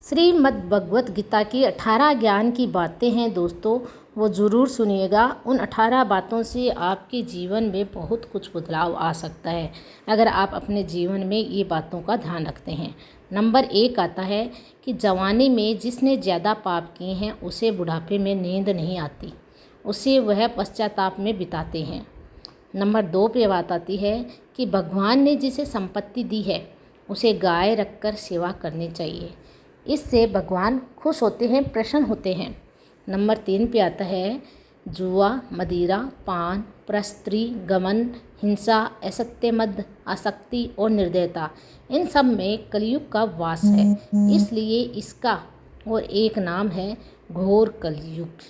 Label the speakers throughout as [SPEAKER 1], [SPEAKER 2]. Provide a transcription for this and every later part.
[SPEAKER 1] श्रीमद् भगवत गीता की 18 ज्ञान की बातें हैं दोस्तों, वो ज़रूर सुनिएगा। उन 18 बातों से आपके जीवन में बहुत कुछ बदलाव आ सकता है अगर आप अपने जीवन में ये बातों का ध्यान रखते हैं। नंबर 1 आता है कि जवानी में जिसने ज़्यादा पाप किए हैं उसे बुढ़ापे में नींद नहीं आती, उसे वह पश्चाताप में बिताते हैं। नंबर 2 पे बात आती है कि भगवान ने जिसे संपत्ति दी है उसे गाय रखकर सेवा करनी चाहिए, इससे भगवान खुश होते हैं, प्रसन्न होते हैं। नंबर 3 पे आता है जुआ, मदिरा, पान, परस्त्री, गमन, हिंसा, असत्य, मद, आसक्ति और निर्दयता, इन सब में कलयुग का वास है, इसलिए इसका और एक नाम है घोर कलयुग।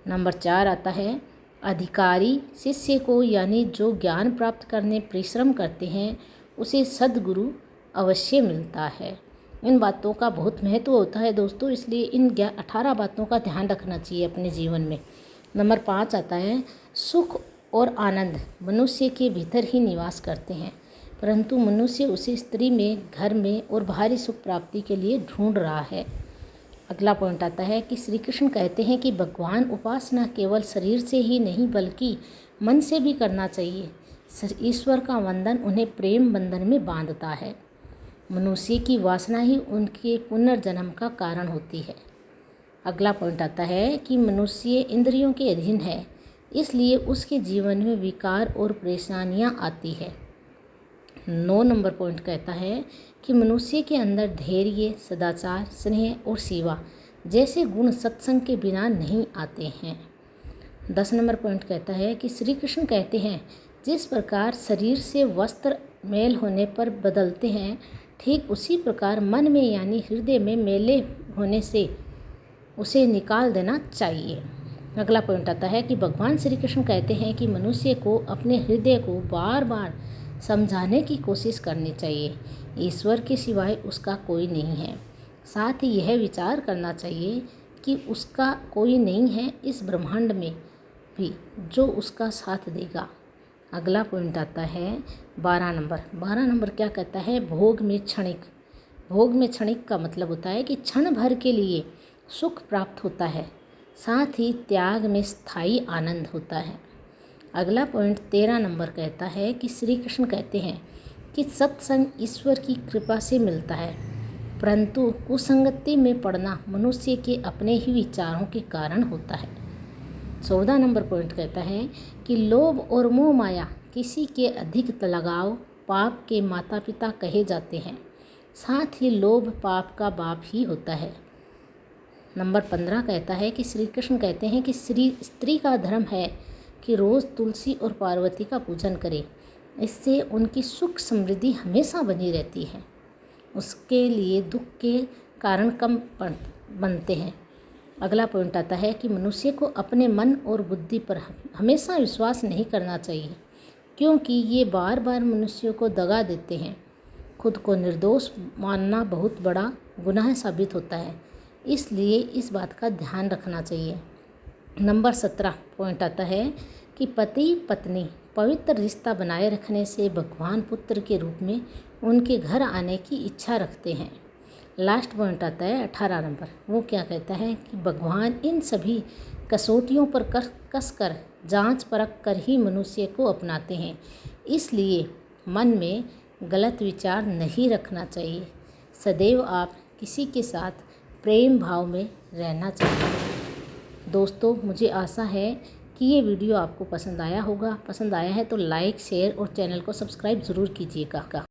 [SPEAKER 1] नंबर 4 आता है अधिकारी शिष्य को, यानी जो ज्ञान प्राप्त करने परिश्रम करते हैं उसे सद्गुरु अवश्य मिलता है। इन बातों का बहुत महत्व होता है दोस्तों, इसलिए इन 18 बातों का ध्यान रखना चाहिए अपने जीवन में। नंबर 5 आता है सुख और आनंद मनुष्य के भीतर ही निवास करते हैं, परंतु मनुष्य उसे स्त्री में, घर में और बाहरी सुख प्राप्ति के लिए ढूंढ रहा है। अगला पॉइंट आता है कि श्री कृष्ण कहते हैं कि भगवान उपासना केवल शरीर से ही नहीं बल्कि मन से भी करना चाहिए। ईश्वर का वंदन उन्हें प्रेम बंधन में बांधता है। मनुष्य की वासना ही उनके पुनर्जन्म का कारण होती है। अगला पॉइंट आता है कि मनुष्य इंद्रियों के अधीन है, इसलिए उसके जीवन में विकार और परेशानियां आती है। 9 नंबर पॉइंट कहता है कि मनुष्य के अंदर धैर्य, सदाचार, स्नेह और सेवा जैसे गुण सत्संग के बिना नहीं आते हैं। 10 नंबर पॉइंट कहता है कि श्री कृष्ण कहते हैं जिस प्रकार शरीर से वस्त्र मेल होने पर बदलते हैं, ठीक उसी प्रकार मन में यानी हृदय में मैले होने से उसे निकाल देना चाहिए। अगला पॉइंट आता है कि भगवान श्री कृष्ण कहते हैं कि मनुष्य को अपने हृदय को बार बार समझाने की कोशिश करनी चाहिए, ईश्वर के सिवाय उसका कोई नहीं है। साथ ही यह विचार करना चाहिए कि उसका कोई नहीं है इस ब्रह्मांड में भी जो उसका साथ देगा। अगला पॉइंट आता है 12 नंबर क्या कहता है भोग में क्षणिक। भोग में क्षणिक का मतलब होता है कि क्षण भर के लिए सुख प्राप्त होता है, साथ ही त्याग में स्थायी आनंद होता है। अगला पॉइंट 13 नंबर कहता है कि श्री कृष्ण कहते हैं कि सत्संग ईश्वर की कृपा से मिलता है, परंतु कुसंगति में पड़ना मनुष्य के अपने ही विचारों के कारण होता है। 14 नंबर पॉइंट कहता है कि लोभ और मोह माया किसी के अधिक लगाव पाप के माता पिता कहे जाते हैं, साथ ही लोभ पाप का बाप ही होता है। नंबर 15 कहता है कि श्री कृष्ण कहते हैं कि स्त्री का धर्म है कि रोज़ तुलसी और पार्वती का पूजन करे, इससे उनकी सुख समृद्धि हमेशा बनी रहती है, उसके लिए दुख के कारण कम बनते हैं। अगला पॉइंट आता है कि मनुष्य को अपने मन और बुद्धि पर हमेशा विश्वास नहीं करना चाहिए, क्योंकि ये बार बार मनुष्यों को दगा देते हैं। खुद को निर्दोष मानना बहुत बड़ा गुनाह साबित होता है, इसलिए इस बात का ध्यान रखना चाहिए। नंबर 17 पॉइंट आता है कि पति पत्नी पवित्र रिश्ता बनाए रखने से भगवान पुत्र के रूप में उनके घर आने की इच्छा रखते हैं। लास्ट पॉइंट आता है 18 नंबर, वो क्या कहता है कि भगवान इन सभी कसौटियों पर कस कर जांच परख कर ही मनुष्य को अपनाते हैं, इसलिए मन में गलत विचार नहीं रखना चाहिए। सदैव आप किसी के साथ प्रेम भाव में रहना चाहिए। दोस्तों, मुझे आशा है कि ये वीडियो आपको पसंद आया होगा। पसंद आया है तो लाइक, शेयर और चैनल को सब्सक्राइब ज़रूर कीजिएगा।